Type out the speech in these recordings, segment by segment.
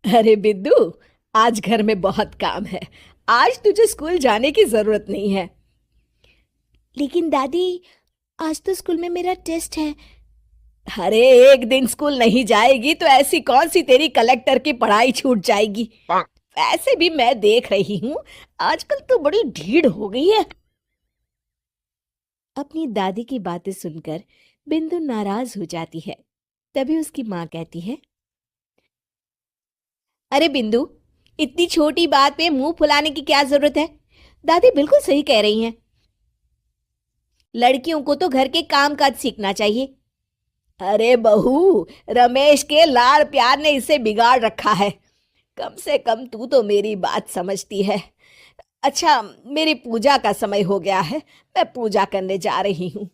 अरे बिद्दू, आज घर में बहुत काम है। आज तुझे स्कूल जाने की जरूरत नहीं है। लेकिन दादी, आज तो स्कूल में मेरा टेस्ट है। अरे एक दिन स्कूल नहीं जाएगी तो ऐसी कौन सी तेरी कलेक्टर की पढ़ाई छूट जाएगी। वैसे भी मैं देख रही हूँ, आजकल तो बड़ी ढीठ हो गई है। अपनी दादी की बातें सुनकर बिंदु नाराज हो जाती है। तभी उसकी माँ कहती है। अरे बिंदु, इतनी छोटी बात पे मुंह फुलाने की क्या जरूरत है। दादी बिल्कुल सही कह रही हैं। लड़कियों को तो घर के काम काज सीखना चाहिए। अरे बहू, रमेश के लाड़ प्यार ने इसे बिगाड़ रखा है। कम से कम तू तो मेरी बात समझती है। अच्छा, मेरी पूजा का समय हो गया है, मैं पूजा करने जा रही हूँ।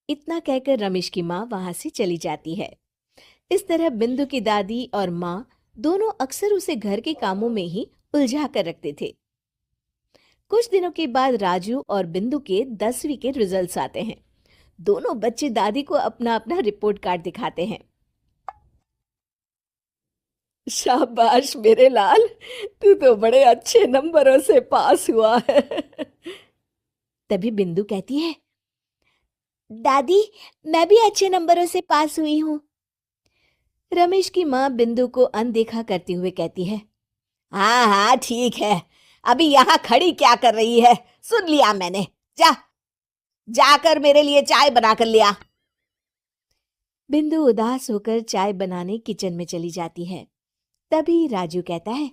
इतना कहकर रमेश की माँ वहां से चली जाती है। इस तरह बिंदु की दादी और माँ दोनों अक्सर उसे घर के कामों में ही उलझा कर रखते थे। कुछ दिनों के बाद राजू और बिंदु के 10वीं के रिजल्ट्स आते हैं। दोनों बच्चे दादी को अपना अपना रिपोर्ट कार्ड दिखाते हैं। शाबाश मेरे लाल, तू तो बड़े अच्छे नंबरों से पास हुआ है। तभी बिंदु कहती है। दादी, मैं भी अच्छे नंबरों से पास हुई हूँ। रमेश की माँ बिंदु को अनदेखा करते हुए कहती है। हाँ हाँ ठीक है, अभी यहाँ खड़ी क्या कर रही है, सुन लिया मैंने। जा, जाकर मेरे लिए चाय बना कर लिया। बिंदु उदास होकर चाय बनाने किचन में चली जाती है। तभी राजू कहता है।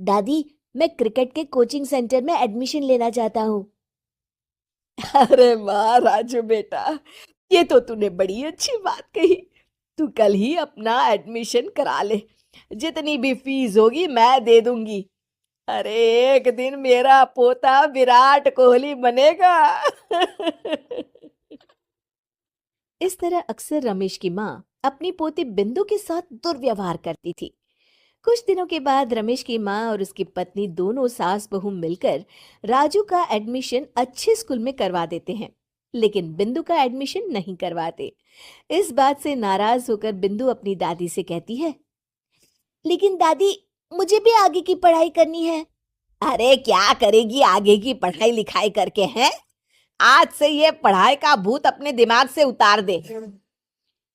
दादी, मैं क्रिकेट के कोचिंग सेंटर में एडमिशन लेना चाहता हूँ। अरे वाह राजू बेटा, ये तो तूने बड़ी अच्छी बात कही। तू कल ही अपना एडमिशन करा ले, जितनी भी फीस होगी मैं दे दूंगी। अरे एक दिन मेरा पोता विराट कोहली बनेगा। इस तरह अक्सर रमेश की माँ अपनी पोती बिंदु के साथ दुर्व्यवहार करती थी। कुछ दिनों के बाद रमेश की माँ और उसकी पत्नी दोनों सास बहू मिलकर राजू का एडमिशन अच्छे स्कूल में करवा देते हैं, लेकिन बिंदु का एडमिशन नहीं करवाते। इस बात से नाराज होकर बिंदु अपनी दादी से कहती है। लेकिन दादी, मुझे भी आगे की पढ़ाई करनी है। अरे क्या करेगी आगे की पढ़ाई लिखाई करके, हैं? आज से ये पढ़ाई का भूत अपने दिमाग से उतार दे।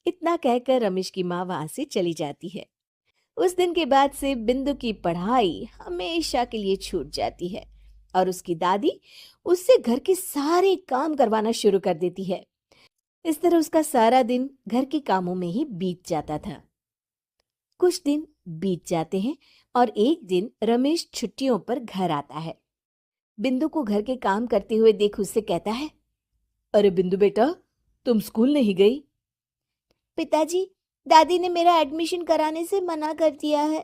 इतना कहकर रमेश की माँ वहां से चली जाती है। उस दिन के बाद से बिंदु की पढ़ाई हमेशा के लिए छूट जाती है और उसकी दादी उससे घर के सारे काम करवाना शुरू कर देती है। इस तरह उसका सारा दिन घर के कामों में ही बीत जाता था। कुछ दिन बीत जाते हैं और एक दिन रमेश छुट्टियों पर घर आता है। बिंदु को घर के काम करते हुए देख उससे कहता है। अरे बिंदु बेटा, तुम स्कूल नहीं गई? पिताजी, दादी ने मेरा एडमिशन कराने से मना कर दिया है।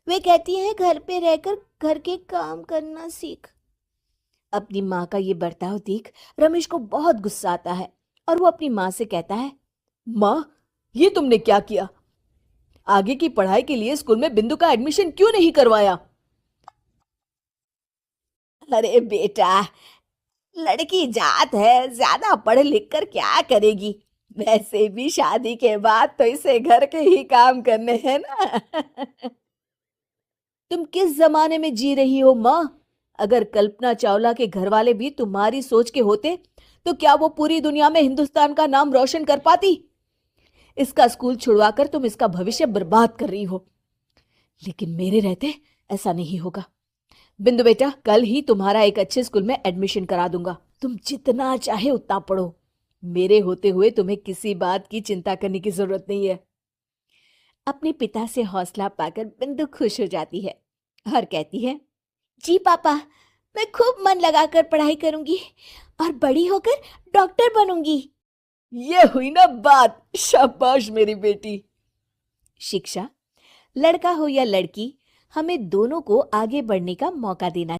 वे कहती हैं घर पे रहकर घर के काम करना सीख। अपनी माँ का ये बर्ताव देख रमेश को बहुत गुस्सा आता है और वो अपनी माँ से कहता है। माँ, ये तुमने क्या किया? आगे की पढ़ाई के लिए स्कूल में बिंदु का एडमिशन क्यों नहीं करवाया? अरे बेटा, लड़की जात है, ज्यादा पढ़ लिख कर क्या करेगी। वैसे भी शादी के बाद तो इसे घर के ही काम करने हैं ना। तुम किस जमाने में जी रही हो माँ? अगर कल्पना चावला के घर वाले भी तुम्हारी सोच के होते तो क्या वो पूरी दुनिया में हिंदुस्तान का नाम रोशन कर पाती? इसका स्कूल छुड़वाकर तुम इसका भविष्य बर्बाद कर रही हो, लेकिन मेरे रहते ऐसा नहीं होगा। बिंदु बेटा, कल ही तुम्हारा एक अच्छे स्कूल में एडमिशन करा दूंगा। तुम जितना चाहे उतना पढ़ो, मेरे होते हुए तुम्हें किसी बात की चिंता करने की जरूरत नहीं है। अपने पिता से हौसला पाकर बिंदु खुश हो जाती है और कहती है। जी पापा, मैं खूब मन लगाकर पढ़ाई करूंगी और बड़ी होकर डॉक्टर बनूंगी। ये हुई ना बात, शाबाश मेरी बेटी। शिक्षा, लड़का हो या लड़की, हमें दोनों को आगे बढ़ने का मौका देना